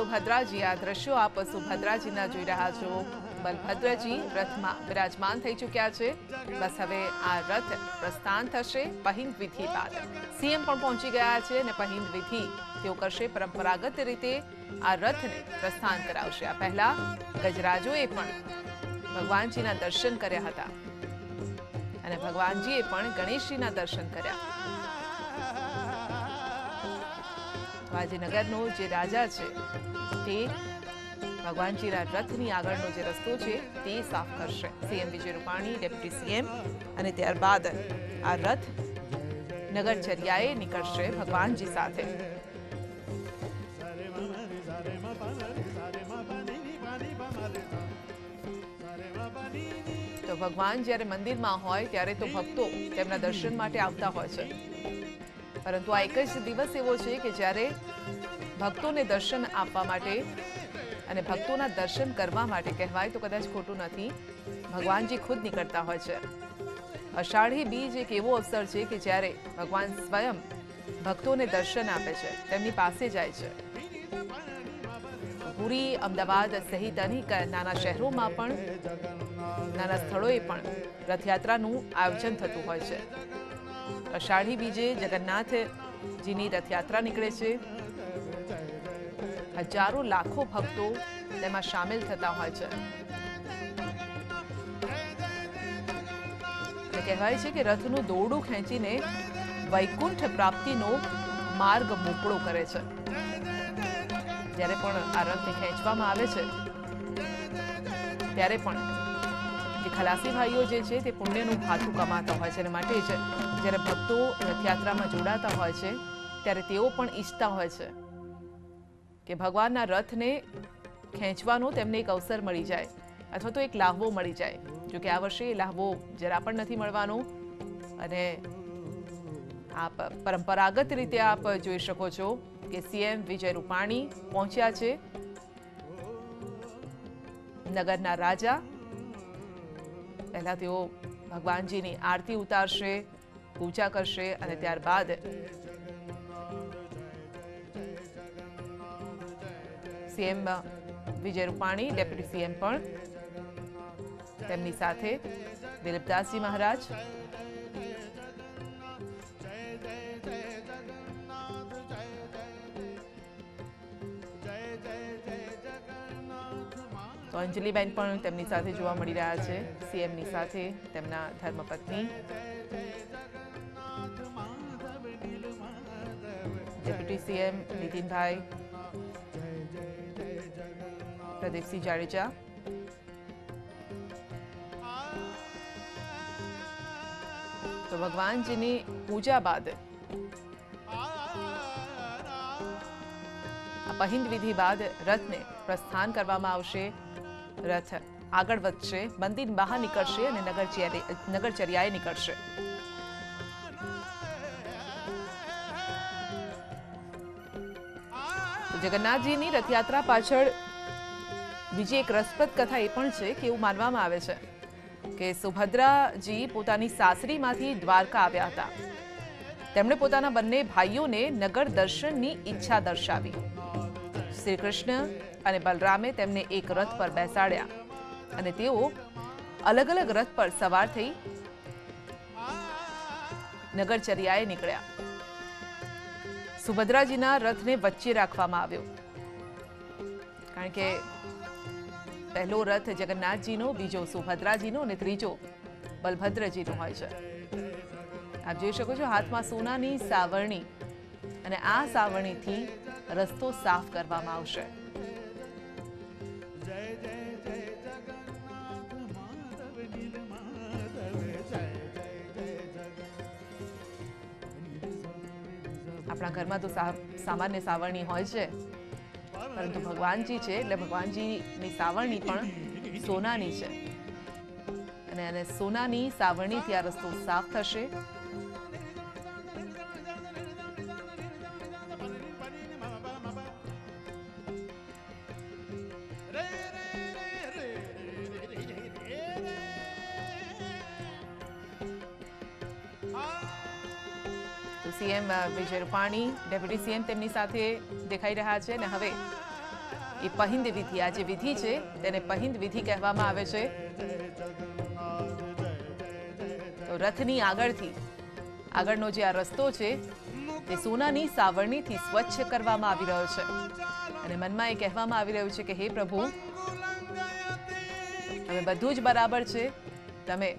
સુભદ્રાજી, આ દ્રશ્યો આપ સુભદ્રાજીના જોઈ રહ્યા છો। બલભદ્રજી રથમાં વિરાજમાન થઈ ચૂક્યા છે। બસ હવે આ રથ પ્રસ્થાન થશે પહિંદ વિધિ બાદ। સીએમ પણ પહોંચી ગયા છે અને પહિંદ વિધિ તેઓ કરશે। પરંપરાગત રીતે આ રથને પ્રસ્થાન કરાવશે। આ પહેલા ગજરાજોએ પણ ભગવાનજીના દર્શન કર્યા હતા અને ભગવાનજીએ પણ ગણેશજીના દર્શન કર્યા। તો આજે નગરનો જે રાજા છે તે ભગવાનજીના રથની આગળનો જે રસ્તો છે તે સાફ કરશે। CM Vijay Rupani, deputy CM અને ત્યારબાદ આ રથ નગરચર્યાએ નીકળશે ભગવાનજી સાથે। તો ભગવાન જ્યારે મંદિરમાં હોય ત્યારે તો ભક્તો તેમના દર્શન માટે આવતા હોય છે, પરંતુ આ એક જ દિવસ એવો છે કે જ્યારે ભક્તોને દર્શન આપવા માટે અને ભક્તોના દર્શન કરવા માટે કહેવાય તો કદાચ ખોટું નથી, ભગવાનજી ખુદ નીકળતા હોય છે। અષાઢી બીજ એક એવો અવસર છે કે જ્યારે ભગવાન સ્વયં ભક્તોને દર્શન આપે છે, તેમની પાસે જાય છે। પુરી, અમદાવાદ સહિત અનેક નાના શહેરોમાં પણ નાના સ્થળોએ પણ રથયાત્રાનું આયોજન થતું હોય છે। અષાઢી બીજે જગન્નાથજીની રથયાત્રા નીકળે છે। હજારો લાખો ભક્તો તેમાં સામેલ થતા હોય છે। કહેવાય છે કે રથનું દોરડું ખેંચીને વૈકુંઠ પ્રાપ્તિનો માર્ગ મોકળો કરે છે। જ્યારે પણ આ રથને ખેંચવામાં આવે છે ત્યારે પણ જે ખલાસી ભાઈઓ જે છે તે પુણ્યનું ભાથું કમાતા હોય છે અને માટે જ જ્યારે ભક્તો રથયાત્રામાં જોડાતા હોય છે ત્યારે તેઓ પણ ઈચ્છતા હોય છે કે ભગવાનના રથને ખેંચવાનો તેમને એક અવસર મળી જાય અથવા તો એક લાહવો મળી જાય। જો કે આ વર્ષે એ લાહવો જરા પણ નથી મળવાનો અને આપ પરંપરાગત રીતે આપ જોઈ શકો છો કે સીએમ વિજય રૂપાણી પહોંચ્યા છે। નગરના રાજા પહેલા તેઓ ભગવાનજીની આરતી ઉતારશે, પૂજા કરશે અને ત્યારબાદ CM Vijay Rupani, deputy CM પણ તેમની સાથે, દિલીપદાસજી મહારાજ, તો અંજલિબેન પણ તેમની સાથે જોવા મળી રહ્યા છે। સીએમની સાથે તેમના ધર્મપત્ની, ડેપ્યુટી સીએમ નીતિનભાઈ, પ્રદીપસિંહ જાડેજા, તો ભગવાનજીની પૂજા બાદ પહિંદ વિધિ બાદ રથને પ્રસ્થાન કરવામાં આવશે। રથ આગળ વધશે, મંદિર બહાર નીકળશે અને નગરચર્યાએ નીકળશે। જગન્નાથજીની રથયાત્રા પાછળ બીજી એક રસપ્રદ કથા એ પણ છે કે એવું માનવામાં આવે છે કે સુભદ્રાજી પોતાની સાસરીમાંથી દ્વારકા આવ્યા હતા। તેમણે પોતાના બંને ભાઈઓને નગર દર્શનની ઈચ્છા દર્શાવી। શ્રી કૃષ્ણ અને બલરામે તેમને એક રથ પર બેસાડ્યા અને તેઓ અલગ અલગ રથ પર સવાર થઈ નગરચર્યાએ નીકળ્યા। સુભદ્રાજીના રથને વચ્ચે રાખવામાં આવ્યો કારણ કે પહેલો રથ જગન્નાથજીનો, બીજો સુભદ્રાજીનો અને ત્રીજો બલભદ્રજીનો હોય છે। આપ જોઈ શકો છો હાથમાં સોનાની સાવરણી અને આ સાવરણીથી રસ્તો સાફ કરવામાં આવશે। આપણા ઘરમાં તો સામાન્ય સાવરણી હોય છે, પરંતુ ભગવાનજી છે એટલે ભગવાનજીની સાવરણી પણ સોનાની છે અને સોનાની સાવરણીથી આ રસ્તો સાફ થશે। CM Vijay Rupani, deputy CM તેમની સાથે દેખાઈ રહ્યા છે અને હવે એ પહિંદ વિધિ, આ જે વિધિ છે તેને પહિંદ વિધિ કહેવામાં આવે છે। તો રથની આગળનો જે આ રસ્તો છે તે સોનાની સાવરણીથી સ્વચ્છ કરવામાં આવી રહ્યો છે અને મનમાં એ કહેવામાં આવી રહ્યું છે કે હે પ્રભુ, હવે બધું જ બરાબર છે, તમે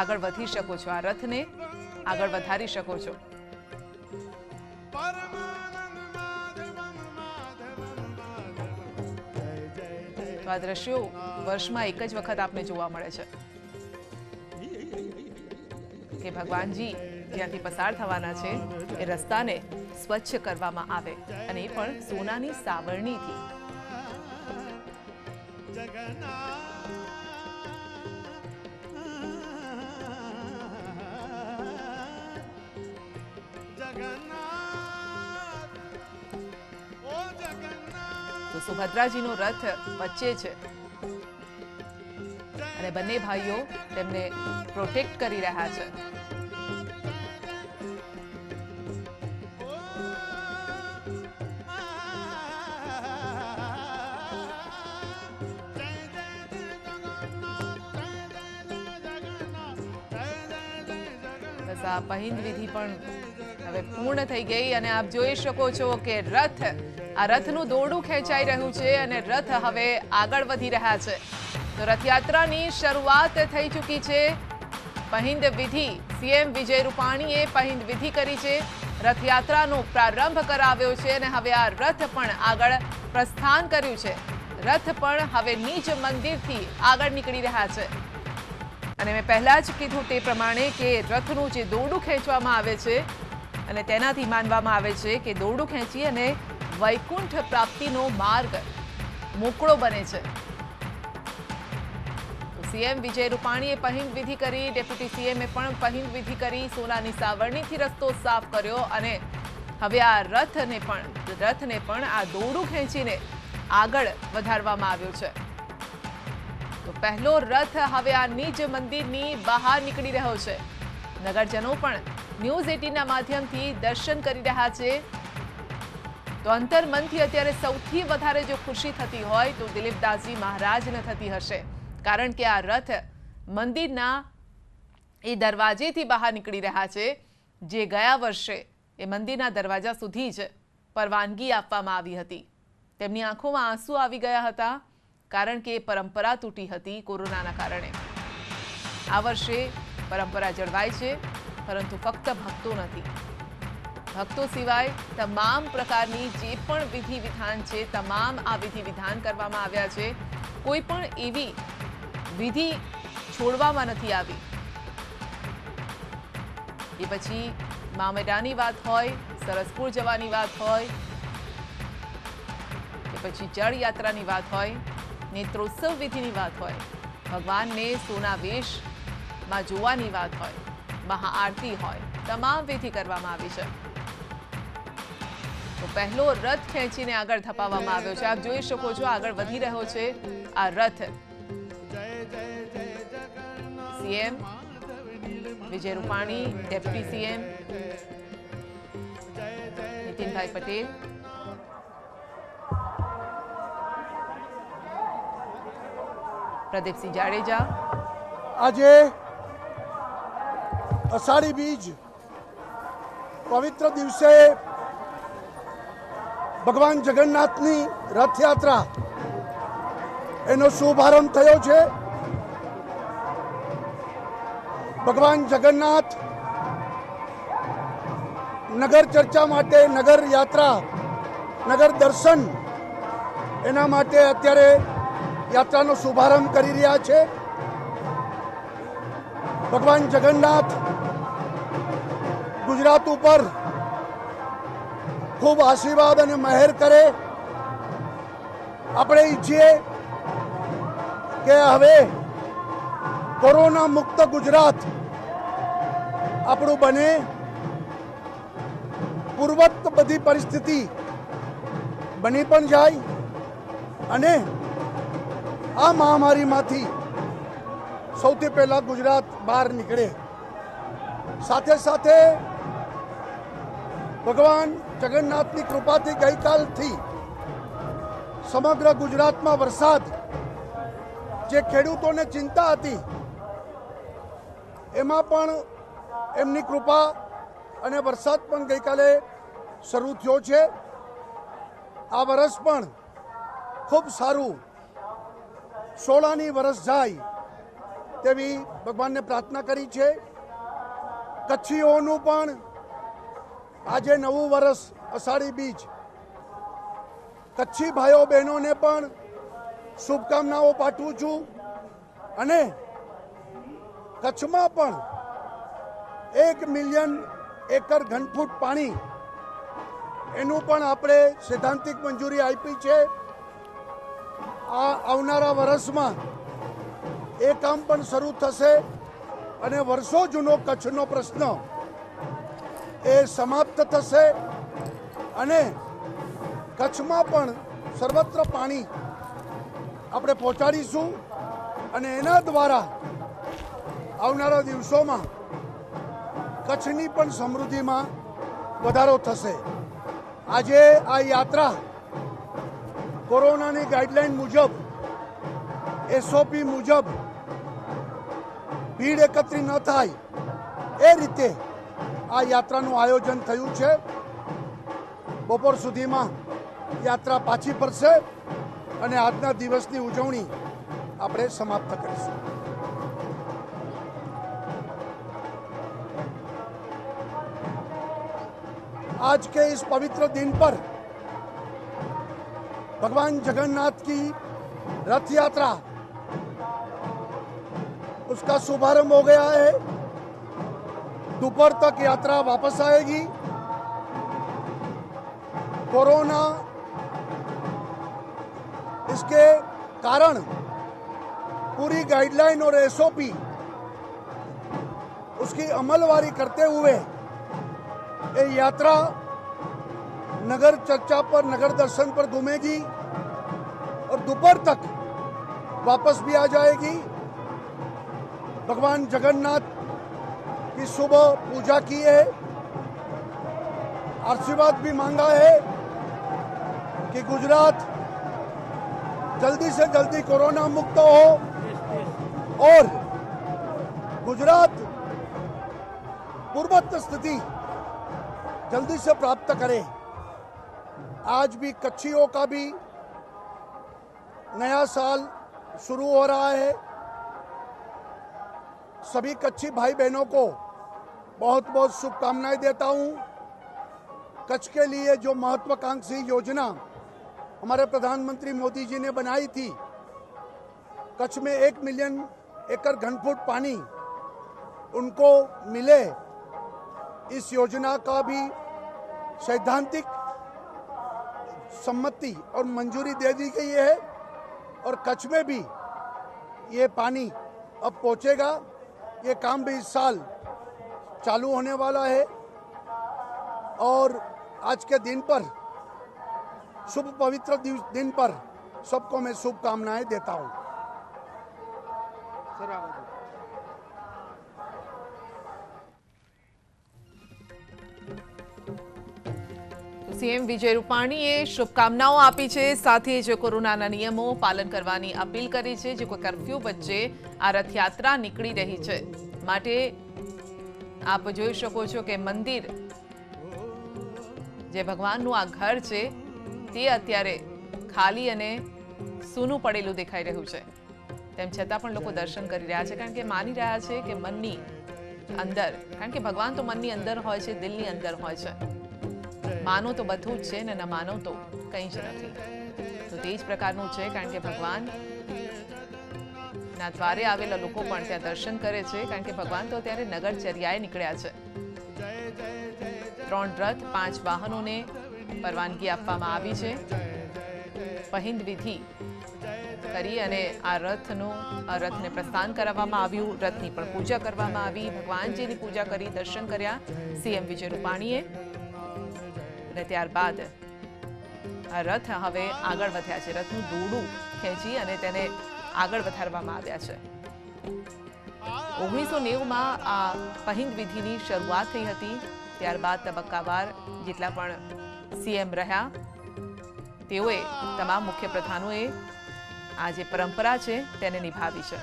આગળ વધી શકો છો, આ રથને આગળ વધારી શકો છો। તો આ દ્રશ્યો વર્ષમાં એક જ વખત આપને જોવા મળે છે કે ભગવાનજી જ્યાંથી પસાર થવાના છે એ રસ્તાને સ્વચ્છ કરવામાં આવે અને એ પણ સોનાની સાવરણીથી। તો સુભદ્રાજીનો રથ વચ્ચે છે અને બંને ભાઈઓ તેમને પ્રોટેક્ટ કરી રહ્યા છે। બસ આ પહિંદ વિધિ પણ હવે પૂર્ણ થઈ ગઈ અને આપ જોઈ શકો છો કે આ રથનું દોરડું ખેંચાઈ રહ્યું છે અને રથ હવે આગળ વધી રહ્યા છે। તો રથયાત્રાની શરૂઆત થઈ ચૂકી છે। પહિંદ વિધિ, સીએમ વિજય રૂપાણીએ પહિંદ વિધિ કરી છે, રથયાત્રાનો પ્રારંભ કરાવ્યો છે અને હવે આ રથ પણ આગળ પ્રસ્થાન કર્યું છે। રથ પણ હવે નીચ મંદિરથી આગળ નીકળી રહ્યા છે અને મેં પહેલા જ કીધું તે પ્રમાણે કે રથનું જે દોરડું ખેંચવામાં આવે છે અને તેનાથી માનવામાં આવે છે કે દોરડું ખેંચી અને વૈકુંઠ પ્રાપ્તિનો માર્ગ મોકળો બને છે। સીએમ વિજય રૂપાણીએ પહિંદ વિધિ કરી, ડેપ્યુટી સીએમએ પણ પહિંદ વિધિ કરી, સોનાની સાવરણીથી રસ્તો સાફ કર્યો અને હવે આ રથને પણ આ દોરડું ખેંચીને આગળ વધારવામાં આવ્યો છે। તો પહેલો રથ હવે આ નિજ મંદિરની બહાર નીકળી રહ્યો છે। નગરજનો પણ ન્યૂઝ 18ના માધ્યમથી દર્શન કરી રહ્યા છે। તો અંતરમનથી અત્યારે સૌથી વધારે જો ખુશી થતી હોય તો દિલીપદાસજી મહારાજને થતી હશે, કારણ કે આ રથ મંદિરના એ દરવાજેથી બહાર નીકળી રહ્યા છે જે ગયા વર્ષે એ મંદિરના દરવાજા સુધી જ પરવાનગી આપવામાં આવી હતી। તેમની આંખોમાં આંસુ આવી ગયા હતા કારણ કે પરંપરા તૂટી હતી કોરોનાના કારણે। આ વર્ષે પરંપરા જળવાય છે પરંતુ ફક્ત ભક્તો નથી, ભક્તો સિવાય તમામ પ્રકારની જે પણ વિધિ વિધાન છે તમામ આ વિધિ વિધાન કરવામાં આવ્યા છે। કોઈ પણ એવી વિધિ છોડવામાં નથી આવી। એ પછી મામેરાની વાત હોય, સરસપુર જવાની વાત હોય કે પછી જળ યાત્રાની વાત હોય, નેત્રોત્સવ વિધિની વાત હોય, ભગવાનને સોના વેશમાં જોવાની વાત હોય, મહાઆરતી હોય, તમામ વિધિ કરવામાં આવી છે। તો પહેલો રથ ખેંચીને આગળ ધપાવવામાં આવ્યો છે। આપ જોઈ શકો છો આગળ વધી રહ્યો છે આ રથ। CM Vijay Rupani, deputy CM Nitinbhai Patel, Pradipsinh Jadeja. આજે અષાઢી બીજ પવિત્ર દિવસે ભગવાન જગન્નાથની રથયાત્રા એનો શુભારંભ થયો છે। ભગવાન જગન્નાથ નગર ચર્ચા માટે, નગર યાત્રા, નગર દર્શન એના માટે અત્યારે યાત્રાનો શુભારંભ કરી રહ્યા છે। ભગવાન જગન્નાથ ગુજરાત ઉપર ખૂબ આશીર્વાદ અને મહેર કરે। આપણે ઈચ્છીએ કે હવે કોરોના મુક્ત ગુજરાત આપણું બને, પૂર્વત બધી પરિસ્થિતિ બની પણ જાય અને આ મહામારીમાંથી સૌથી પહેલા ગુજરાત બહાર નીકળે। સાથે સાથે ભગવાન જગન્નાથની કૃપાથી ગઈકાલથી સમગ્ર ગુજરાતમાં વરસાદ જે ખેડૂતોને ચિંતા હતી એમાં પણ એમની કૃપા અને વરસાદ પણ ગઈકાલે શરૂ થયો છે। આ વર્ષ પણ ખૂબ સારું સોળાની વરસ જાય તેવી ભગવાનને પ્રાર્થના કરી છે। કચ્છીઓનું પણ આજે નવું વર્ષ અષાઢી બીજ, કચ્છી ભાઈઓ બહેનોને પણ શુભકામનાઓ પાઠવું છું અને કચ્છમાં પણ 1 મિલિયન એકર ઘનફૂટ પાણી એનું પણ આપણે સૈદ્ધાંતિક મંજૂરી આપી છે। આ આવનારા વર્ષમાં એ કામ પણ શરૂ થશે અને વર્ષો જૂનો કચ્છનો પ્રશ્ન એ સમાપ્ત થશે અને કચ્છમાં પણ સર્વત્ર પાણી આપણે પહોંચાડીશું અને એના દ્વારા આવનારા દિવસોમાં કચ્છની પણ સમૃદ્ધિમાં વધારો થશે। આજે આ યાત્રા કોરોનાની ગાઈડલાઈન મુજબ, એસઓપી મુજબ ભીડ એકત્રિત ન થાય એ રીતે આ યાત્રાનું આયોજન થયું છે। બપોર સુધીમાં યાત્રા પાછી ફરશે અને આજના દિવસની ઉજવણી આપણે સમાપ્ત કરીશું। आज के इस पवित्र दिन पर भगवान जगन्नाथ की रथ यात्रा उसका शुभारंभ हो गया है। दोपहर तक यात्रा वापस आएगी। कोरोना इसके कारण पूरी गाइडलाइन और एसओपी उसकी अमलवारी करते हुए ये यात्रा नगर चर्चा पर, नगर दर्शन पर घूमेगी और दोपहर तक वापस भी आ जाएगी। भगवान जगन्नाथ की सुबह पूजा की है, आशीर्वाद भी मांगा है कि गुजरात जल्दी से जल्दी कोरोना मुक्त हो और गुजरात पूर्ववत स्थिति जल्दी से प्राप्त करे। आज भी कच्छियों का भी नया साल शुरू हो रहा है। सभी कच्छी भाई बहनों को बहुत बहुत शुभकामनाएं देता हूं। कच्छ के लिए जो महत्वाकांक्षी योजना हमारे प्रधानमंत्री मोदी जी ने बनाई थी, कच्छ में 1 मिलियन एकड़ घनफुट पानी उनको मिले, इस योजना का भी सैद्धांतिक सम्मति और मंजूरी दे दी गई है और कच्छ में भी ये पानी अब पहुंचेगा। ये काम भी इस साल चालू होने वाला है और आज के दिन पर, शुभ पवित्र दिन पर सबको मैं शुभकामनाएं देता हूं। સીએમ વિજય રૂપાણીએ શુભકામનાઓ આપી છે, સાથે જ કોરોનાના નિયમો પાલન કરવાની અપીલ કરી છે। જે કોઈ કર્ફ્યુ વચ્ચે આ રથયાત્રા નીકળી રહી છે, માટે આપ જોઈ શકો છો કે મંદિર, જે ભગવાનનું આ ઘર છે તે અત્યારે ખાલી અને સૂનું પડેલું દેખાઈ રહ્યું છે। તેમ છતાં પણ લોકો દર્શન કરી રહ્યા છે, કારણ કે માની રહ્યા છે કે મનની અંદર, કારણ કે ભગવાન તો મનની અંદર હોય છે, દિલની અંદર હોય છે। માનો તો બધું જ છે ને ન માનો તો કંઈ જ નથી। તો તે જ પ્રકારનું છે, કારણ કે ભગવાન ના દ્વારે આવેલા લોકો પણ ત્યાં દર્શન કરે છે, કારણ કે ભગવાન તો ત્યારે નગરચર્યાએ નીકળ્યા છે। 3 રથ 5 વાહનોને પરવાનગી આપવામાં આવી છે। પહિંદ વિધિ કરી અને આ રથને પ્રસ્થાન કરાવવામાં આવ્યું। રથની પણ પૂજા કરવામાં આવી। ભગવાનજીની પૂજા કરી દર્શન કર્યા સીએમ વિજય રૂપાણીએ અને ત્યારબાદ આ રથ હવે આગળ વધ્યા છે। રથનું દોરડું ખેંચી અને તેને આગળ વધારવામાં આવ્યા છે। 1990માં આ પહિંદ વિધિની શરૂઆત થઈ હતી। ત્યારબાદ તબક્કાવાર જેટલા પણ સીએમ રહ્યા તેઓએ તમામ મુખ્ય પ્રધાનોએ આ જે પરંપરા છે તેને નિભાવી છે.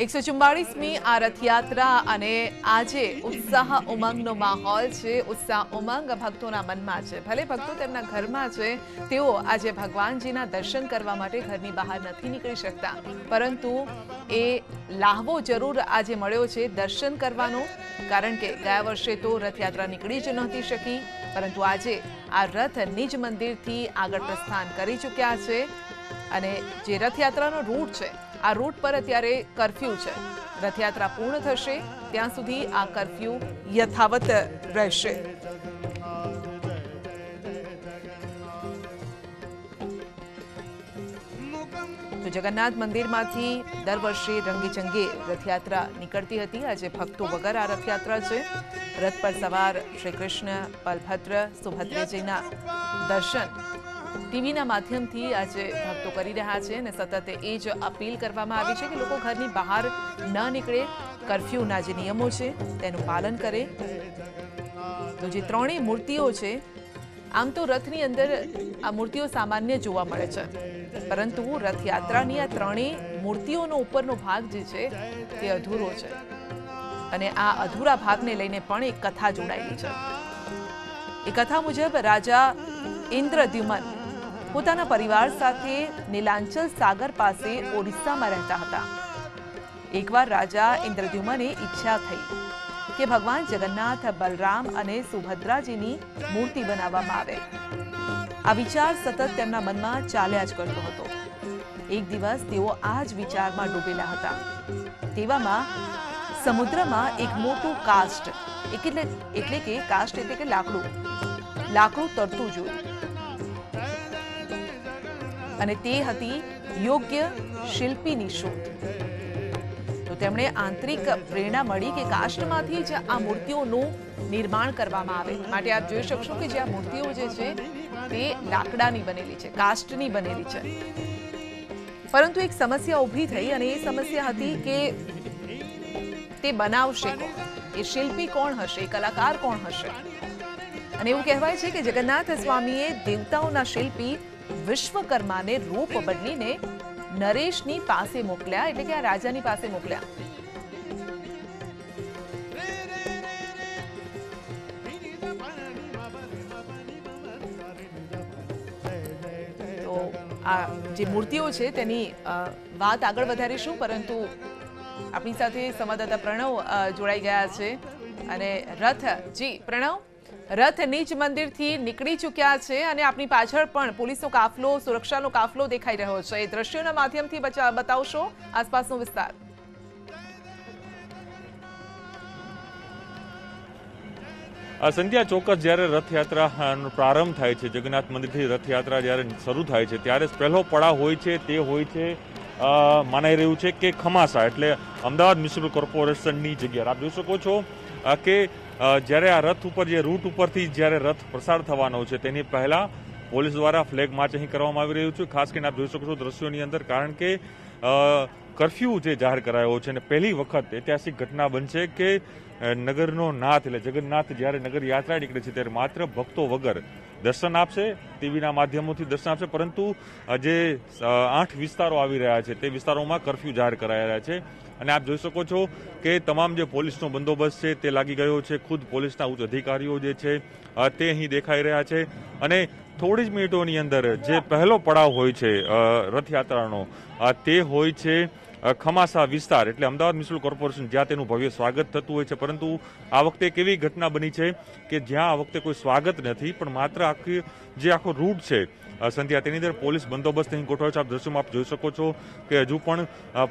એકસો 144મી આ રથયાત્રા અને આજે ઉત્સાહ ઉમંગનો માહોલ છે. ઉત્સાહ ઉમંગ ભક્તોના મનમાં છે. ભલે ભક્તો તેમના ઘરમાં છે, તેઓ આજે ભગવાનજીના દર્શન કરવા માટે ઘરની બહાર નથી નીકળી શકતા, પરંતુ એ લાહવો જરૂર આજે મળ્યો છે દર્શન કરવાનો. કારણ કે ગયા વર્ષે તો રથયાત્રા નીકળી જ નહોતી શકી, પરંતુ આજે આ રથ નિજ મંદિરથી આગળ પ્રસ્થાન કરી ચૂક્યા છે. અને જે રથયાત્રાનો રૂટ છે, આ રૂટ પર અત્યારે કર્ફ્યુ છે. રથયાત્રા પૂર્ણ થશે ત્યાં સુધી આ કર્ફ્યુ યથાવત રહેશે. તો જગન્નાથ મંદિરમાંથી દર વર્ષે રંગેચંગે રથયાત્રા નીકળતી હતી. આજે ભક્તો વગર આ રથયાત્રા છે. રથ પર સવાર શ્રી કૃષ્ણ, બલભદ્ર, સુભદ્રાજીના દર્શન ટીવીના માધ્યમથી આજે ભક્તો કરી રહ્યા છે અને સતત એ જ અપીલ કરવામાં આવી છે કે લોકો ઘરની બહાર ન નીકળે, કર્ફ્યુના જે નિયમો છે તેનું પાલન કરે. તો જે ત્રણેય મૂર્તિઓ છે, આમ તો રથની અંદર આ મૂર્તિઓ સામાન્ય જોવા મળે છે, પરંતુ રથયાત્રાની આ ત્રણેય મૂર્તિઓનો ઉપરનો ભાગ જે છે તે અધૂરો છે. અને આ અધૂરા ભાગને લઈને પણ એક કથા જોડાયેલી છે. એ કથા મુજબ રાજા ઇન્દ્રદ્યુમન પોતાના પરિવાર સાથે નીલાંચલ સાગર પાસે ઓડિશામાં રહેતા હતા. એકવાર રાજા ઇન્દ્રદ્યુમને ઈચ્છા થઈ કે ભગવાન જગન્નાથ, બલરામ અને સુભદ્રાજીની મૂર્તિ બનાવવામાં આવે. આ વિચાર સતત તેમના મનમાં ચાલ્યા જ કરતો હતો. એક દિવસ તેઓ આ જ વિચારમાં ડૂબેલા હતા. તેવામાં સમુદ્રમાં એક મોટું કાસ્ટ એટલે કે લાકડું તરતું જોયું. અને તે હતી યોગ્ય શિલ્પીની શોધ. તો તેમણે આંતરિક પ્રેરણા મળી કે કાષ્ટમાંથી જ આ મૂર્તિઓનું નિર્માણ કરવામાં આવે. માટે આપ જોઈ શકશો કે જે આ મૂર્તિઓ જે છે તે લાકડાની બનેલી છે, કાષ્ટની બનેલી છે. પરંતુ એક સમસ્યા ઊભી થઈ અને એ સમસ્યા હતી કે તે બનાવશે કોણ, એ શિલ્પી કોણ હશે, એ કલાકાર કોણ હશે. અને એવું કહેવાય છે કે જગન્નાથ સ્વામીએ દેવતાઓના શિલ્પી વિશ્વકર્માને રૂપ બદલીને નરેશની પાસે મોકલ્યા, એટલે કે આ રાજાની પાસે મોકલ્યા. તો આ જે મૂર્તિઓ છે તેની વાત આગળ વધારીશું, પરંતુ આપણી સાથે સંવાદદાતા પ્રણવ જોડાઈ ગયા છે. અને પ્રણવ, રથ નિજ મંદિરથી નીકળી ચૂક્યા છે અને આપણી પાછળ પણ પોલીસનો કાફલો, સુરક્ષાનો કાફલો દેખાઈ રહ્યો છે. એ દ્રશ્યોના માધ્યમથી બતાવશો આસપાસનો વિસ્તાર. સંધ્યા, ચોક્કસ જ્યારે રથયાત્રાનો પ્રારંભ થાય છે, જગન્નાથ મંદિરથી રથયાત્રા જ્યારે શરૂ થાય છે, ત્યારે પહેલો પડાવ હોય છે તે હોય છે માનાઈ રહ્યું છે કે ખમાસા, એટલે અમદાવાદ મ્યુનિસિપલ કોર્પોરેશનની જગ્યા. આપ જોઈ શકો છો કે જ્યારે આ રથ ઉપર જે રૂટ ઉપરથી જ્યારે રથ પ્રસાર થવાનો છે તેની પહેલા પોલીસ દ્વારા ફ્લેગ માર્ચ અહીં કરવામાં આવી રહ્યું છે. ખાસ કરીને આપ જોઈ શકો છો દ્રશ્યોની અંદર, કારણ કે કર્ફ્યુ જે જાહેર કરાયો છે અને પહેલી વખત ઐતિહાસિક ઘટના બનશે કે નગરનો નાથ એટલે જગન્નાથ જ્યારે નગર યાત્રા નીકળે છે ત્યારે માત્ર ભક્તો વગર દર્શન આપશે, ટીવીના માધ્યમોથી દર્શન આપશે, પરંતુ જે 8 વિસ્તારો આવી રહ્યા છે તે વિસ્તારોમાં કર્ફ્યુ જાહેર કરાયા રહ્યા છે. અને આપ જોઈ શકો છો કે તમામ જે પોલીસનો બંદોબસ્ત છે તે લાગી ગયો છે. ખુદ પોલીસના ઉચ્ચ અધિકારીઓ જે છે તે અહીં દેખાઈ રહ્યા છે. અને થોડી જ મિનિટોની અંદર જે પહેલો પડાવ હોય છે રથયાત્રાનો તે હોય છે ખમાસા વિસ્તાર, એટલે અમદાવાદ મ્યુનિસિપલ કોર્પોરેશન, જ્યાં તેનું ભવ્ય સ્વાગત થતું હોય છે. પરંતુ આ વખતે એક એવી ઘટના બની છે કે જ્યાં આ વખતે કોઈ સ્વાગત નથી, પણ માત્ર આખો રૂટ છે સંધ્યા, તેની અંદર પોલીસ બંદોબસ્ત અહીં ગોઠવાયો છે. આપ દ્રશ્યોમાં આપ જોઈ શકો છો કે હજુ પણ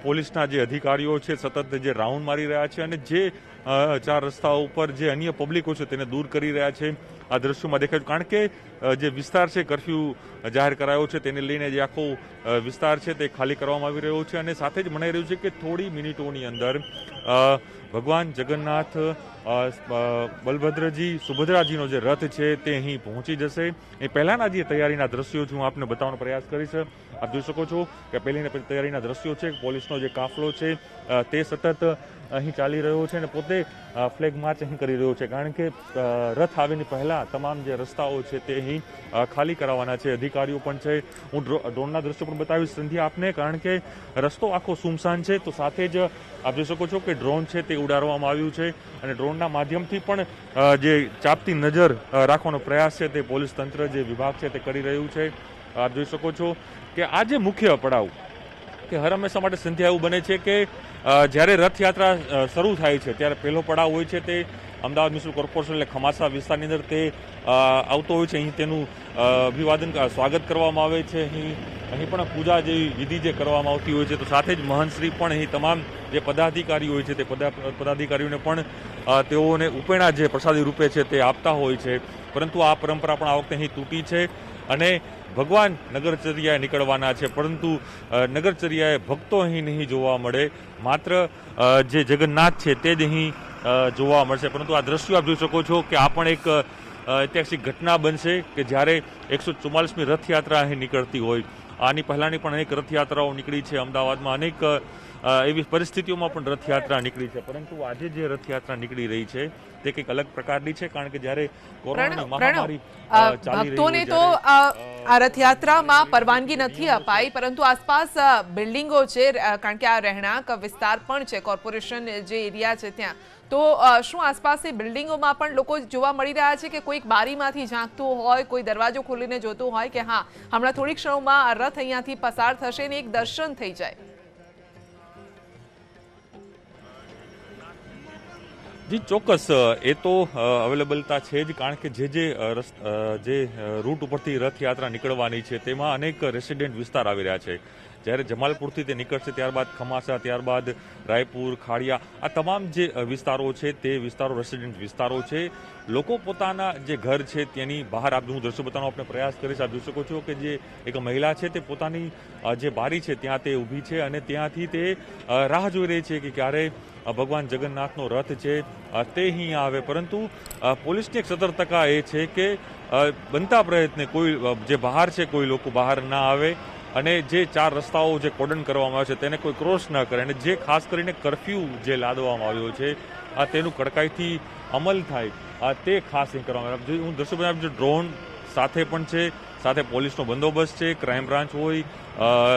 પોલીસના જે અધિકારીઓ છે સતત જે રાઉન્ડ મારી રહ્યા છે અને જે 4 રસ્તાઓ ઉપર જે અન્ય પબ્લિકો છે તેને દૂર કરી રહ્યા છે. આ દ્રશ્યોમાં દેખાય, કારણ કે જે વિસ્તાર છે કર્ફ્યુ જાહેર કરાયો છે તેને લઈને જે આખો વિસ્તાર છે તે ખાલી કરવામાં આવી રહ્યો છે. અને સાથે જ મનાઈ રહ્યું છે કે થોડી મિનિટોની અંદર ભગવાન જગન્નાથ બલભદ્રજી સુભદ્રાજીનો જે રથ છે તે અહીં પહોંચી જશે. એ પહેલાના જે તૈયારીના દ્રશ્યો છે હું આપને બતાવવાનો પ્રયાસ કરીશ. આપ જોઈ શકો છો કે પહેલીને તૈયારીના દ્રશ્યો છે. પોલીસનો જે કાફલો છે તે સતત અહીં ચાલી રહ્યો છે અને પોતે ફ્લેગ માર્ચ અહીં કરી રહ્યો છે, કારણ કે રથ આવીને પહેલા તમામ જે રસ્તાઓ છે તે અહીં ખાલી કરાવવાના છે. અધિકારીઓ પણ છે. હું ડ્રોનના દ્રશ્યો પણ બતાવીશ સંધ્યા આપને, કારણ કે રસ્તો આખો સુમસાન છે. તો સાથે જ આપ જોઈ શકો છો કે ડ્રોન છે તે ઉડાડવામાં આવ્યું છે અને ડ્રોનના માધ્યમથી પણ જે ચાંપતી નજર રાખવાનો પ્રયાસ છે તે પોલીસ તંત્ર જે વિભાગ છે તે કરી રહ્યું છે. આપ જોઈ શકો છો કે આ જે મુખ્ય પડાવ કે હર હંમેશા માટે સંધ્યા એવું બને છે કે જ્યારે રથયાત્રા શરૂ થાય છે ત્યારે પહેલો પડાવ હોય છે તે અમદાવાદ મ્યુનિસિપલ કોર્પોરેશન એટલે ખમાસા વિસ્તારની અંદર તે આવતો હોય છે. અહીં તેનું અભિવાદન સ્વાગત કરવામાં આવે છે. અહીં પણ પૂજા જેવી વિધિ જે કરવામાં આવતી હોય છે. તો સાથે જ મહંતશ્રી પણ અહીં તમામ જે પદાધિકારીઓ હોય છે તે પદાધિકારીઓને પણ તેઓને ઉપેણા જે પ્રસાદી રૂપે છે તે આપતા હોય છે. પરંતુ આ પરંપરા પણ આ વખતે અહીં તૂટી છે અને ભગવાન નગરચર્યાએ નીકળવાના છે, પરંતુ નગરચર્યાએ ભક્તો અહીં નહીં જોવા મળે, માત્ર જે જગન્નાથ છે તે જ અહીં જોવા મળશે. પરંતુ આ દ્રશ્યો આપ જોઈ શકો છો કે આ પણ એક ઐતિહાસિક ઘટના બનશે કે જ્યારે 144મી રથયાત્રા અહીં નીકળતી હોય. આની પહેલાંની પણ અનેક રથયાત્રાઓ નીકળી છે અમદાવાદમાં, અનેક એવી પરિસ્થિતિઓમાં પણ રથયાત્રા નીકળી છે. પરંતુ આજે જે રથયાત્રા નીકળી રહી છે તે કંઈક અલગ પ્રકારની છે, કારણ કે જ્યારે કોરોનાની મહામારી ભક્તોને તો આ રથયાત્રામાં પરવાનગી નથી અપાઈ, પરંતુ આસપાસ બિલ્ડિંગો છે, કારણ કે આ રહેણાંક વિસ્તાર પણ છે, કોર્પોરેશન જે એરિયા છે ત્યાં. તો શું આસપાસની બિલ્ડિંગોમાં પણ લોકો જોવા મળી રહ્યા છે કે કોઈક બારીમાંથી ઝાંકતું હોય, કોઈ દરવાજો ખોલીને જોતું હોય કે હા હમણાં થોડીક ક્ષણોમાં આ રથ અહીંયાથી પસાર થશે ને એક દર્શન થઈ જાય? જી ચોક્કસ, એ તો અવેલેબલતા છે જ, કારણ કે જે રૂટ ઉપરથી રથયાત્રા નીકળવાની છે તેમાં અનેક રેસિડેન્ટ વિસ્તાર આવી રહ્યા છે. જ્યારે જમાલપુરથી તે નીકળશે, ત્યારબાદ ખમાસા, ત્યારબાદ રાયપુર, ખાડિયા, આ તમામ જે વિસ્તારો છે તે વિસ્તારો રેસિડેન્ટ વિસ્તારો છે. લોકો પોતાના જે ઘર છે તેની બહાર, આપ હું દ્રશ્ય બતાવવાનો આપણે પ્રયાસ કરીશ. આપ જોઈ શકો છો કે જે એક મહિલા છે તે પોતાની જે બારી છે ત્યાં તે ઊભી છે અને ત્યાંથી તે રાહ જોઈ રહી છે કે ક્યારે ભગવાન જગન્નાથનો રથ છે તે અહીં આવે. પરંતુ પોલીસની એક સતર્કતા એ છે કે બનતા પ્રયત્ને કોઈ જે બહાર છે કોઈ લોકો બહાર ના આવે અને જે 4 રસ્તાઓ જે કોર્ડન કરવામાં આવે છે તેને કોઈ ક્રોસ ન કરે, અને જે ખાસ કરીને કરફ્યુ જે લાદવામાં આવ્યો છે તેનું કડકાઈથી અમલ થાય તે ખાસ અહીં કરવામાં આવે. હું દર્શક જે ડ્રોન સાથે પણ છે, સાથે પોલીસનો બંદોબસ્ત છે, ક્રાઇમ બ્રાન્ચ હોય,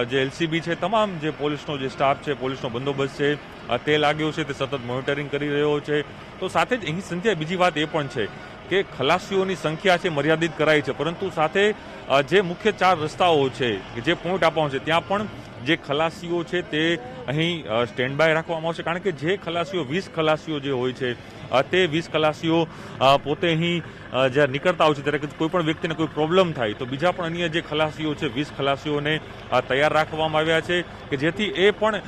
જે એલસીબી છે, તમામ જે પોલીસનો જે સ્ટાફ છે, પોલીસનો બંદોબસ્ત છે તે લાગ્યો છે, તે સતત મોનિટરિંગ કરી રહ્યો છે. તો સાથે જ અહીં સંધ્યા બીજી વાત એ પણ છે કે ખલાસીઓની સંખ્યા છે મર્યાદિત કરાઈ છે, પરંતુ સાથે જે મુખ્ય 4 રસ્તાઓ છે જે પોઈન્ટ આપવાનો છે ત્યાં પણ જે ખલાસીઓ છે તે અહીં સ્ટેન્ડ બાય રાખવામાં આવશે, કારણ કે જે ખલાસીઓ 20 ખલાસીઓ જે હોય છે તે 20 ખલાસીઓ પોતે અહીં જ્યારે નીકળતા હોય છે ત્યારે કોઈ પણ વ્યક્તિને કોઈ પ્રોબ્લેમ થાય તો બીજા પણ અન્ય જે ખલાસીઓ છે 20 ખલાસીઓને તૈયાર રાખવામાં આવ્યા છે કે જેથી એ પણ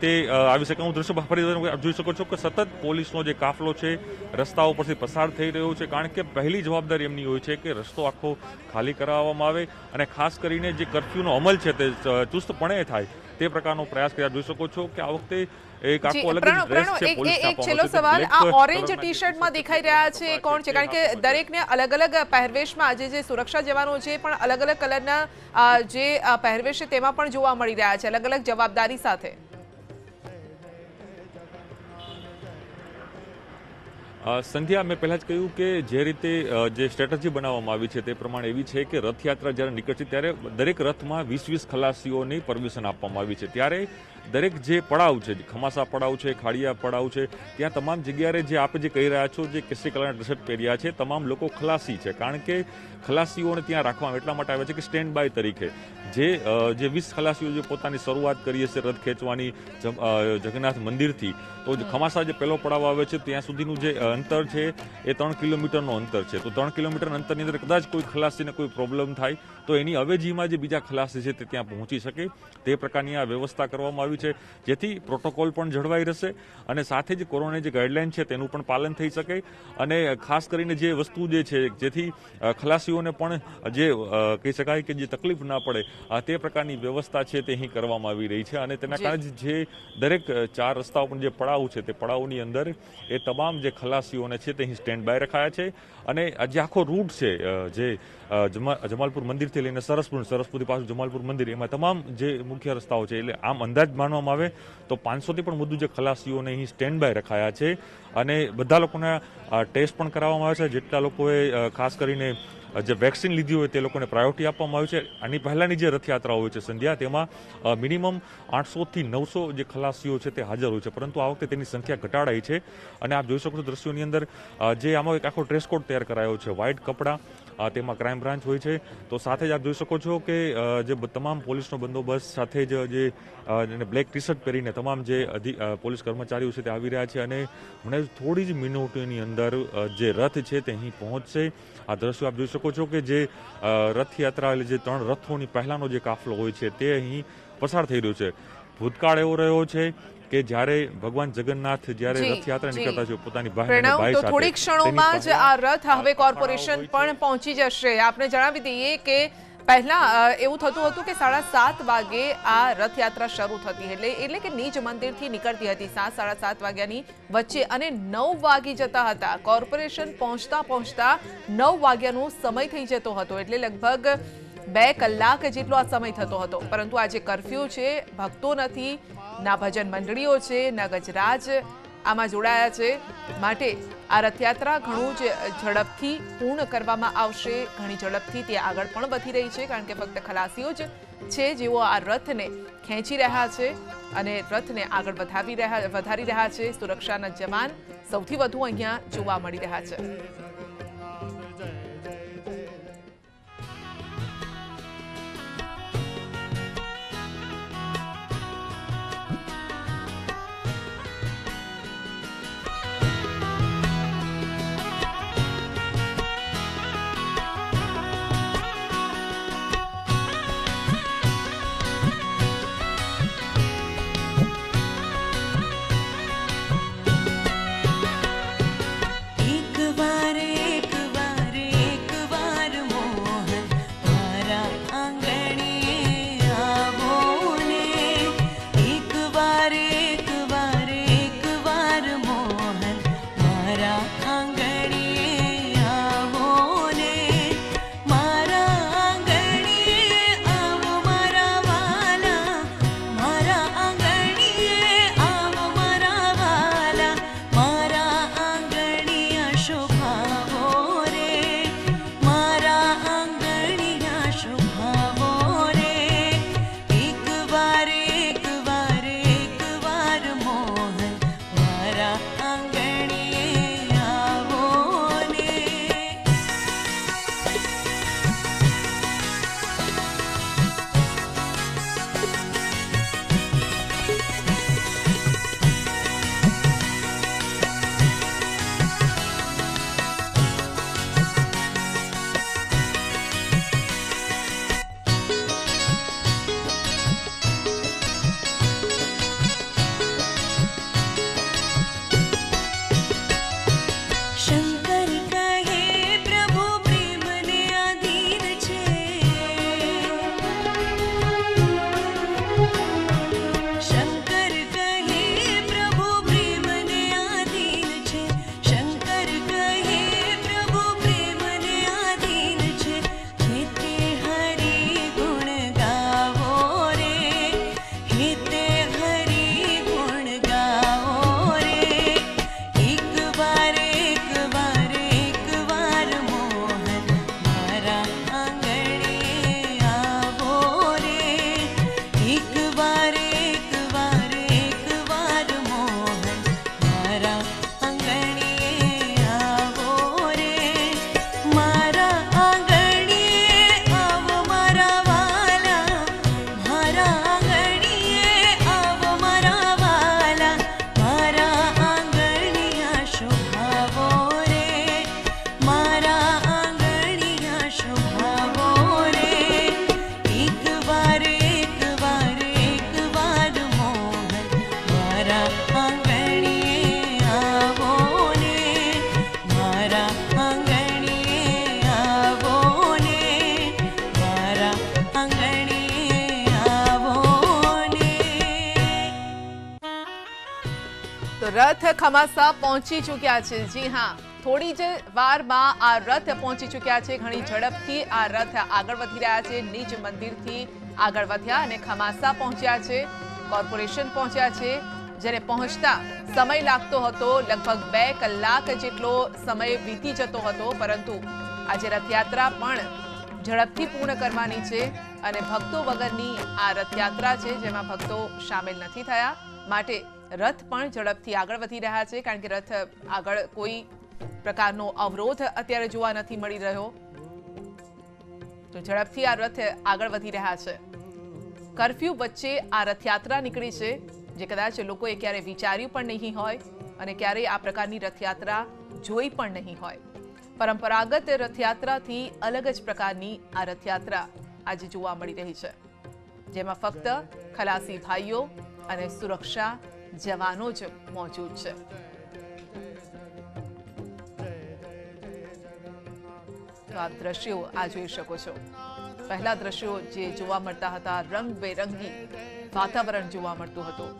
તે આવી શકે. હું દ્રશ્ય ફરી જોઈ શકો છો કે સતત પોલીસનો જે કાફલો છે રસ્તાઓ પરથી પસાર થઈ રહ્યો છે, કારણ કે પહેલી જવાબદારી એમની હોય છે કે રસ્તો આખો ખાલી કરાવવામાં આવે અને ખાસ કરીને જે કરફ્યુનો અમલ છે તે ચુસ્તપણે થાય તે પ્રકારનો પ્રયાસ કર્યા. જોઈ શકો છો કે આ વખતે એક આખો અલગ ડ્રેસ છે પોલીસ એક છેલ્લો સવાલ, આ ઓરેન્જ ટી-શર્ટમાં દેખાઈ રહ્યા છે કોણ છે? કારણ કે દરેકને અલગ અલગ પહેરવેશમાં આજે જે સુરક્ષા જવાનો છે પણ અલગ અલગ કલરના જે પહેરવેશ છે તેમાં પણ જોવા મળી રહ્યા છે, અલગ અલગ જવાબદારી સાથે. સંધ્યા, મેં પહેલાં જ કહ્યું કે જે રીતે જે સ્ટ્રેટેજી બનાવવામાં આવી છે તે પ્રમાણે એવી છે કે રથયાત્રા જ્યારે નીકળશે ત્યારે દરેક રથમાં 20-20 ખલાસીઓની પરમિશન આપવામાં આવી છે. ત્યારે દરેક જે પડાવ છે, ખમાસા પડાવ છે, ખાડિયા પડાવ છે, ત્યાં તમામ જગ્યાએ જે આપ જે કહી રહ્યા છો જે કેસરી કલરના ટી-શર્ટ પહેર્યા છે તમામ લોકો ખલાસી છે, કારણ કે ખલાસીઓને ત્યાં રાખવામાં એટલા માટે આવે છે કે સ્ટેન્ડ બાય તરીકે જે 20 ખલાસીઓ જે પોતાની શરૂઆત કરી હશે રથ ખેંચવાની જગન્નાથ મંદિરથી, તો ખમાસા જે પહેલો પડાવ આવે છે ત્યાં સુધીનું જે અંતર છે એ 3 કિલોમીટરનો અંતર છે. તો 3 કિલોમીટર અંતરની અંદર કદાચ કોઈ ખલાસીને કોઈ પ્રોબ્લેમ થાય તો એની અવેજીમાં જે બીજા ખલાસી છે તે ત્યાં પહોંચી શકે તે પ્રકારની આ વ્યવસ્થા કરવામાં આવી આવી છે, જેથી પ્રોટોકોલ પણ જળવાઈ રહેશે અને સાથે જ કોરોનાની જે ગાઈડલાઈન છે તેનું પણ પાલન થઈ શકે અને ખાસ કરીને જે વસ્તુ જે છે જેથી ખલાસીઓને પણ જે કહી શકાય કે જે તકલીફ ના પડે તે પ્રકારની વ્યવસ્થા છે તે અહીં કરવામાં આવી રહી છે અને તેના કારણે જે દરેક 4 રસ્તાઓ પર જે પડાવ છે તે પડાવની અંદર એ તમામ જે ખલાસીઓને છે તે અહીં સ્ટેન્ડ બાય રખાયા છે અને જે આખો રૂટ છે જે જમાલપુર મંદિરથી લઈને સરસપુરથી પાછું જમાલપુર મંદિર, એમાં તમામ જે મુખ્ય રસ્તાઓ છે એટલે આમ અંદાજ માનવામાં આવે તો 500થી પણ વધુ જે ખલાસીઓને અહીં સ્ટેન્ડ બાય રખાયા છે અને બધા લોકોના ટેસ્ટ પણ કરાવવામાં આવે છે. જેટલા લોકોએ ખાસ કરીને જે વેક્સિન લીધી હોય તે લોકોને પ્રાયોરિટી આપવામાં આવી છે. આની પહેલાંની જે રથયાત્રા હોય છે સંધ્યા, તેમાં મિનિમમ 800થી 900 જે ખલાસીઓ છે તે હાજર હોય છે, પરંતુ આ વખતે તેની સંખ્યા ઘટાડાઈ છે અને આપ જોઈ શકો છો દ્રશ્યોની અંદર જે આમાં એક આખો ડ્રેસ કોડ તૈયાર કરાયો છે, વ્હાઇટ કપડાં, તેમાં ક્રાઇમ બ્રાન્ચ હોય છે. તો સાથે જ આપ જોઈ શકો છો કે જે તમામ પોલીસનો બંદોબસ્ત સાથે જ જે બ્લેક ટી શર્ટ પહેરીને તમામ જે પોલીસ કર્મચારીઓ છે તે આવી રહ્યા છે અને મને થોડી જ મિનિટોની અંદર જે રથ છે તે અહીં પહોંચશે. આ દ્રશ્યો આપ જોઈ શકો છો કે જે રથયાત્રા એટલે જે 3 રથોની પહેલાનો જે કાફલો હોય છે તે અહીં પસાર થઈ રહ્યો છે. ભૂતકાળ એવો રહ્યો છે કે જ્યારે ભગવાન જગન્નાથ જ્યારે રથયાત્રા નીકળતા છે પોતાની ભાઈ સાથે, થોડી ક્ષણોમાં જ આ રથ હવે કોર્પોરેશન પણ પહોંચી જશે. આપણે જણાવી દઈએ કે પહેલા એવું થતું હતું કે 7:30 વાગે આ રથયાત્રા શરૂ થતી એટલે કે નીચ મંદિરથી નીકળતી હતી 7-7:30 વાગ્યાની વચ્ચે અને 9 વાગી જતા હતા. કોર્પોરેશન પહોંચતા 9 વાગ્યાનો સમય થઈ જતો હતો એટલે લગભગ 2 કલાક જેટલો આ સમય થતો હતો. પરંતુ આ જે કર્ફ્યુ છે, ભક્તો નથી, ના ભજન મંડળીઓ છે, ના ગજરાજ આમાં જોડાયા છે, માટે આ રથયાત્રા ઘણું જ ઝડપથી પૂર્ણ કરવામાં આવશે. ઘણી ઝડપથી તે આગળ પણ વધી રહી છે કારણ કે ફક્ત ખલાસીઓ જ છે જેઓ આ રથને ખેંચી રહ્યા છે અને રથને આગળ વધારી રહ્યા છે. સુરક્ષાના જવાન સૌથી વધુ અહીંયા જોવા મળી રહ્યા છે. રથ ખમાસા પહોંચી ચૂક્યા છે. જી હા, થોડી જ વારમાં આ રથ પહોંચી ચૂક્યા છે. ઘણી ઝડપથી આ રથ આગળ વધી રહ્યા છે. નિજ મંદિરથી આગળ વધ્યા અને ખમાસા પહોંચ્યા છે. કોર્પોરેશન પહોંચ્યા છે. જ્યારે પહોંચતા સમય લાગતો હતો, લગભગ 2 કલાક જેટલો સમય વીતી જતો હતો, પરંતુ આજે રથયાત્રા પણ ઝડપથી પૂર્ણ કરવાની છે અને ભક્તો વગરની આ રથયાત્રા છે, જેમાં ભક્તો સામેલ નથી થયા, માટે રથ પણ ઝડપથી આગળ વધી રહ્યા છે. કારણ કે રથ આગળ કોઈ પ્રકારનો અવરોધ અત્યારે જોવા નથી મળી રહ્યો, તો ઝડપથી આ રથ આગળ વધી રહ્યા છે. કર્ફ્યુ વચ્ચે આ રથયાત્રા નીકળી છે, જે કદાચ લોકોએ ક્યારે વિચાર્યું પણ નહીં હોય અને ક્યારેય આ પ્રકારની રથયાત્રા જોઈ પણ નહીં હોય. પરંપરાગત રથયાત્રાથી અલગ જ પ્રકારની આ રથયાત્રા આજે જોવા મળી રહી છે, જેમાં ફક્ત ખલાસી ભાઈઓ અને સુરક્ષા જવાનો જ મોજૂદ છે. તો આપ દ્રશ્યો આ જોઈ શકો છો. પહેલા દ્રશ્યો જે જોવા મળતા હતા, રંગબેરંગી વાતાવરણ જોવા મળતું હતું,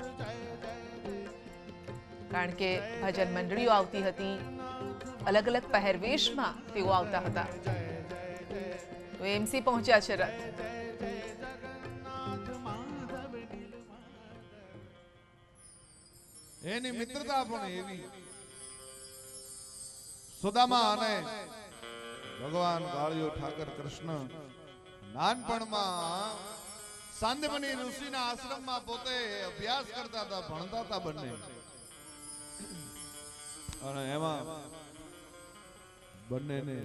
કારણ કે ભજન મંડળીઓ આવતી હતી, અલગ અલગ પહેરવેશમાં તેઓ આવતા હતા. તો એમસી પહોંચ્યા છે રથ. એની મિત્રતા પણ એવી. સુદામા અને ભગવાન કાળિયો ઠાકર કૃષ્ણ નાનપણમાં સાંદમની ઋષિના આશ્રમમાં પોતે અભ્યાસ કરતા હતા, ભણતા હતા બંને. અને એમાં બંનેને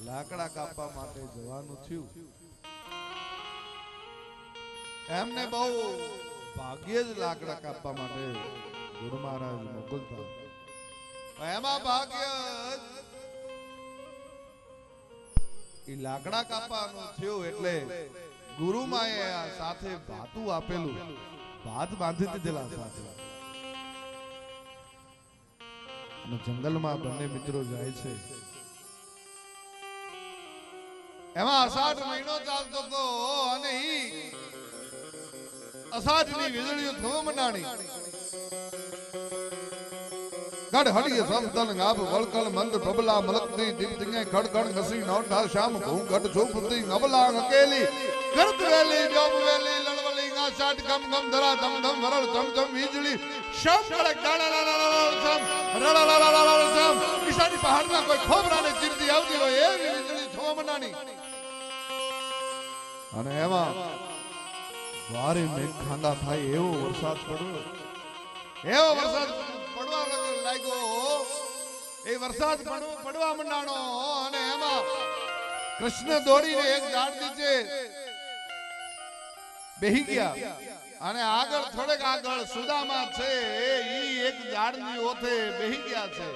લાકડા કાપવા માટે જવાનું થયું. એમને બહુ ભાગ્યે જ લાકડા કાપવા માટે ગુરુ મહારાજ મોકલતા. એમાં ભાગ્ય એ લાકડા કાપવાનું થયું એટલે ગુરુમાએ સાથે ભાતું આપેલું, ભાત બાંધી દીધેલા સાથે. અને જંગલમાં બંને મિત્રો જાય છે. એમાં અષાઢ મહિનો ચાલતો હતો અને અષાઢની વીજળીઓ થવા મંડાણી. ગઢ હડીએ સમતલ ગાબ વળકળ મંદ બબલા મલકની દીપતિંગે ખડખડ નસી નોઠા શ્યામ ઘઉં ગઢ છોપતી નબલા અકેલી ગરત વેલી જોબ વેલી લળવલી ગાસાટ ગમ ગમ ધરા ધમ ધમ વરળ ધમ ધમ વીજળી શમ કડક ડાળા સમ રળળળળ સમ ઈશાની પહાડના કોઈ ખોબરાને ચીરતી આવતી હોય એવી વીજળી થવા મંડાણી. અને એમાં વારે મેઘ ખાંગા થાય એવો વરસાદ પડ્યો. એવો વરસાદ પડવા લાગ્યો. એ વરસાદ પડવા મંડાણો અને એમાં કૃષ્ણ દોડીને એક ઝાડ નીચે બેહી ગયા. અને આગળ થોડેક આગળ સુદામા છે, ઈ એક ઝાડની ઓથે બેહી ગયા છે.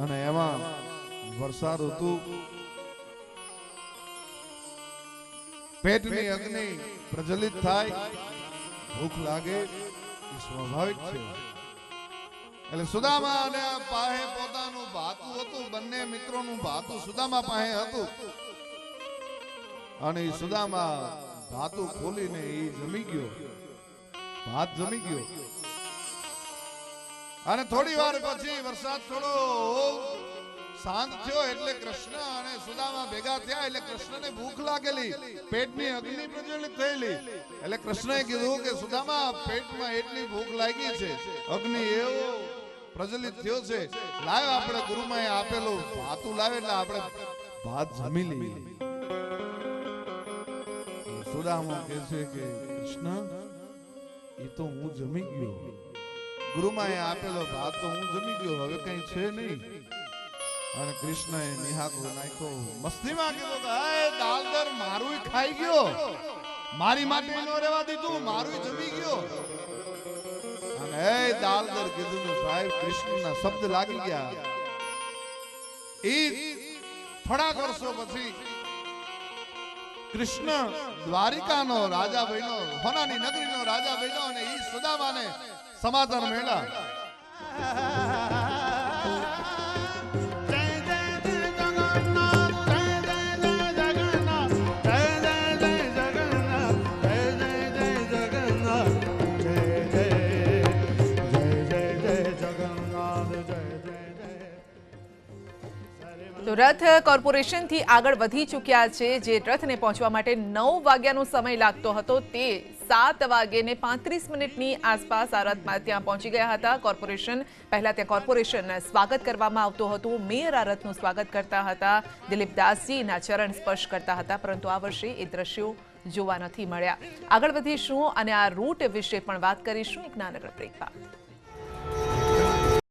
અને એમાં વરસાદ હતું. પેટની અગ્નિ પ્રજ્વલિત થાય, ભૂખ લાગે એ સ્વાભાવિક છે. એટલે સુદામા અને પાસે પોતાનું ભાતું હતું, બંને મિત્રોનું ભાતું સુદામા પાસે હતું. અને સુદામા ભાતું ખોલીને એ જમી ગયો, ભાત જમી ગયો. અને થોડી વાર પછી વરસાદ થોડો શાંત થયો એટલે કૃષ્ણ અને સુદામા ભેગા થયા. એટલે કૃષ્ણને ભૂખ લાગેલી, પેટની અગ્નિ પ્રજ્વલિત થયેલી. એટલે કૃષ્ણએ કીધું કે સુદામા, પેટમાં એટલી ભૂખ લાગી છે, અગ્નિ એવો પ્રજ્વલિત થયો છે, લાવ આપણે ગુરુમાએ આપેલું ભાતું લાવે એટલે આપણે ભાત જમી લઈએ. સુદામા કહે છે કે કૃષ્ણ, એ તો હું જમી ગયો, ગુરુમાએ આપેલો ભાત તો હું જમી ગયો, હવે કઈ છે નહીં. અને કૃષ્ણએ નિહાકો નાખ્યો, મસ્તીમાં કીધું કે હે દાલદર, મારું ખાઈ ગયો, મારી માટે નો રહેવા દીધું, મારું જમી ગયો. અને હે દાલદર કીધું ને સાહેબ, કૃષ્ણના શબ્દ લાગી ગયા. એ થોડાક વર્ષો પછી કૃષ્ણ દ્વારિકાનો રાજા બન્યો, હોનાની નગરીનો રાજા બન્યો. અને એ સુદામાને સમાચાર મળ્યા. તો રથ કોર્પોરેશનથી આગળ વધી ચૂક્યા છે. જે રથને પહોંચવા માટે 9 વાગ્યાનો સમય લાગતો હતો તે 7:35 આસપાસ આ રથમાં ત્યાં પહોંચી ગયા હતા. પહેલા ત્યાં કોર્પોરેશન સ્વાગત કરવામાં આવતું હતું. મેયર આ રથનું સ્વાગત કરતા હતા, દિલીપ દાસજીના ચરણ સ્પર્શ કરતા હતા, પરંતુ આ વર્ષે એ દ્રશ્યો જોવા નથી મળ્યા. આગળ વધીશું અને આ રૂટ વિશે પણ વાત કરીશું એક નાનકડા બ્રેક બાદ.